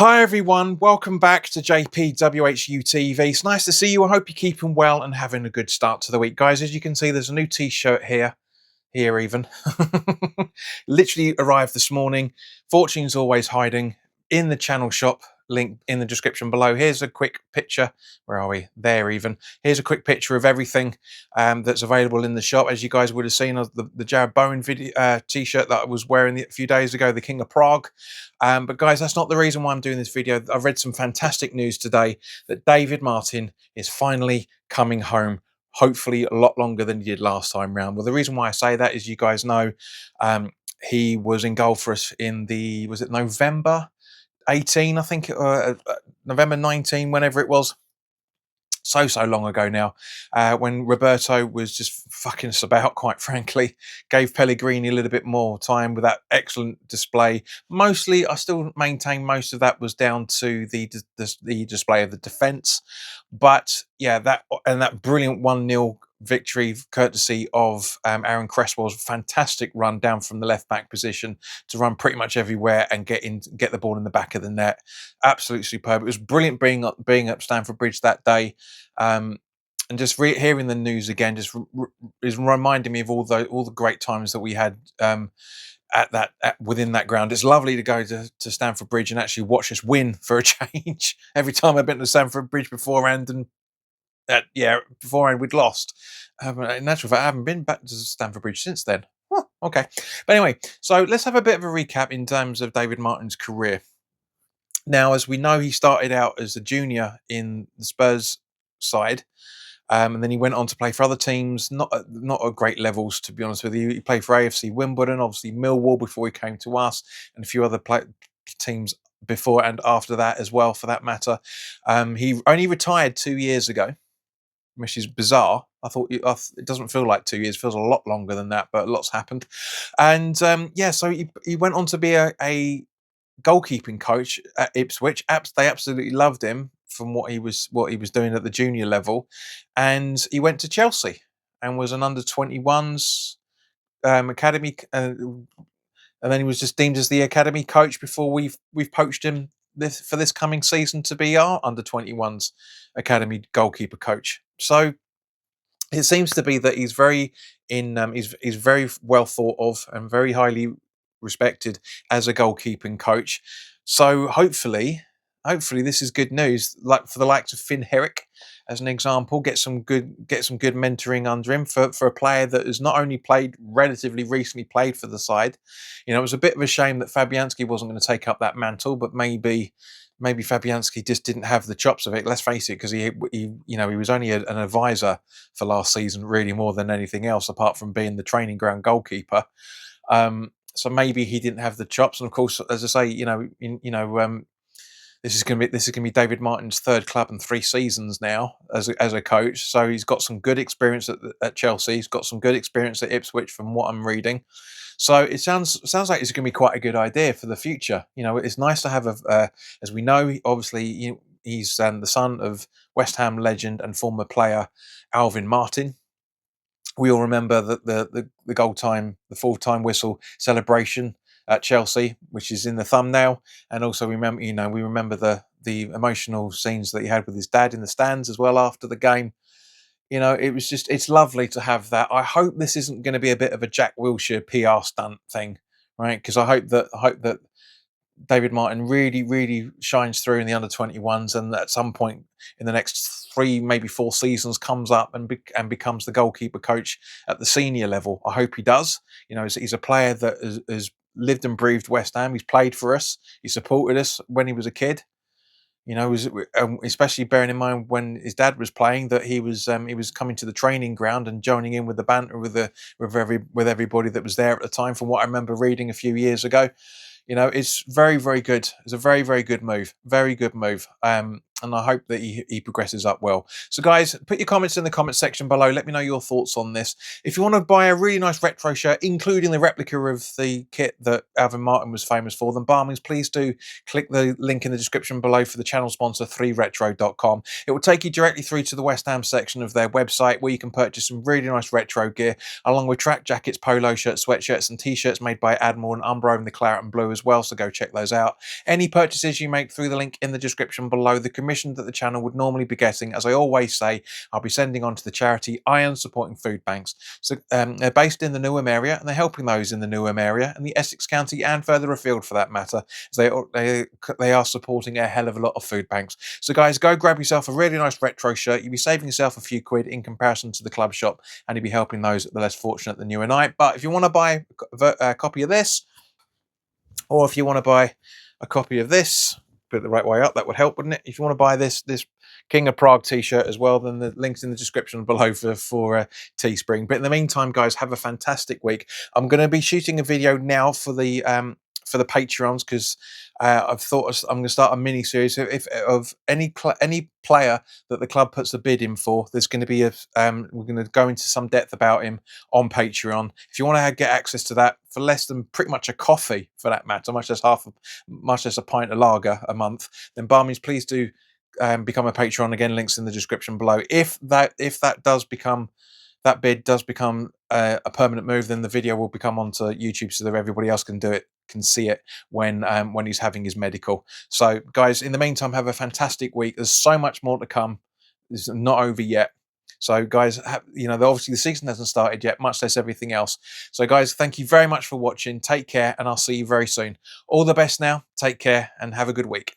Hi everyone, welcome back to JP WHU TV. It's nice to see you. I hope you're keeping well and having a good start to the week. Guys, as you can see, there's a new t-shirt here even. Literally arrived this morning. Fortune's always hiding in the channel shop. Link in the description below. Here's a quick picture. Where are we? There even. Here's a quick picture of everything that's available in the shop. As you guys would have seen, the Jared Bowen video t-shirt that I was wearing a few days ago, the King of Prague. But guys, that's not the reason why I'm doing this video. I've read some fantastic news today that David Martin is finally coming home, hopefully a lot longer than he did last time round. Well, the reason why I say that is you guys know he was in goal for us in was it November 18, I think, November 19, whenever it was. So long ago now, when Roberto was just fucking us about, quite frankly. Gave Pellegrini a little bit more time with that excellent display. Mostly, I still maintain most of that was down to the display of the defence. But yeah, that brilliant 1-0 victory courtesy of Aaron Cresswell's fantastic run down from the left back position to run pretty much everywhere and get the ball in the back of the net. Absolutely superb. It was brilliant being at Stamford Bridge that day. And just hearing the news again just is reminding me of all the great times that we had within that ground. It's lovely to go to Stamford Bridge and actually watch us win for a change. Every time I've been to Stamford Bridge beforehand, and beforehand we'd lost. In actual fact, I haven't been back to Stamford Bridge since then. Huh, okay, but anyway, so let's have a bit of a recap in terms of David Martin's career. Now, as we know, he started out as a junior in the Spurs side, and then he went on to play for other teams, not at great levels, to be honest with you. He played for AFC Wimbledon, obviously Millwall before he came to us, and a few other teams before and after that as well, for that matter. He only retired 2 years ago, which is bizarre. I thought it doesn't feel like 2 years; it feels a lot longer than that. But lots happened, and so he went on to be a goalkeeping coach at Ipswich. They absolutely loved him from what he was doing at the junior level, and he went to Chelsea and was an under-21s academy, and then he was just deemed as the academy coach before we've poached him for this coming season to be our under-21s academy goalkeeper coach. So it seems to be that he's very he's very well thought of and very highly respected as a goalkeeping coach. So hopefully this is good news. Like for the likes of Finn Herrick, as an example, get some good mentoring under him for a player that has not only played relatively recently played for the side. You know, it was a bit of a shame that Fabianski wasn't going to take up that mantle, but maybe Fabianski just didn't have the chops of it. Let's face it, because he was only an advisor for last season, really, more than anything else, apart from being the training ground goalkeeper. So maybe he didn't have the chops. And of course, as I say, this is going to be David Martin's third club in 3 seasons now as a coach. So he's got some good experience at Chelsea. He's got some good experience at Ipswich, from what I'm reading. So it sounds like it's going to be quite a good idea for the future. You know, it's nice to have as we know, obviously, he's the son of West Ham legend and former player Alvin Martin. We all remember the full-time whistle celebration at Chelsea, which is in the thumbnail, and also we remember the emotional scenes that he had with his dad in the stands as well after the game. You know, it's lovely to have that. I hope this isn't going to be a bit of a Jack Wilshere PR stunt thing, right? Because I hope that David Martin really shines through in the under-21s, and at some point in the next 3, maybe 4 seasons, comes up and becomes the goalkeeper coach at the senior level. I hope he does. You know, he's a player that has lived and breathed West Ham. He's played for us. He supported us when he was a kid. You know, especially bearing in mind when his dad was playing, that he was coming to the training ground and joining in with the banter with everybody that was there at the time. From what I remember reading a few years ago, you know, it's very good. It's a very good move. Very good move. and I hope that he progresses up well. So guys, put your comments in the comment section below. Let me know your thoughts on this. If you want to buy a really nice retro shirt, including the replica of the kit that Alvin Martin was famous for, then by all means, please do click the link in the description below for the channel sponsor 3retro.com. It will take you directly through to the West Ham section of their website, where you can purchase some really nice retro gear, along with track jackets, polo shirts, sweatshirts and t-shirts made by Admiral and Umbro in the claret and blue as well, so go check those out. Any purchases you make through the link in the description below, the commission that the channel would normally be getting, as I always say, I'll be sending on to the charity Iron Supporting Food Banks. So they're based in the Newham area, and they're helping those in the Newham area and the Essex County and further afield for that matter, as they are supporting a hell of a lot of food banks. So guys, go grab yourself a really nice retro shirt. You'll be saving yourself a few quid in comparison to the club shop, and you'll be helping those the less fortunate than you and I. But if you want to buy a copy of this, or if you want to buy a copy of this, put it the right way up, that would help, wouldn't it? If you want to buy this King of Prague t-shirt as well, then the link's in the description below for Teespring. But in the meantime, guys, have a fantastic week. I'm going to be shooting a video now for the Patreons, because I've thought I'm going to start a mini series of any player that the club puts a bid in for. There's going to be we're going to go into some depth about him on Patreon. If you want to get access to that for less than pretty much a coffee, for that matter, much less a pint of lager a month, then by all means, please do become a Patreon. Again, links in the description below. If that bid does become a permanent move, then the video will become onto YouTube so that everybody else can see it when he's having his medical. So guys, in the meantime, have a fantastic week. There's so much more to come. It's not over yet. So guys, obviously the season hasn't started yet, much less everything else. So guys, thank you very much for watching. Take care, and I'll see you very soon. All the best now. Take care and have a good week.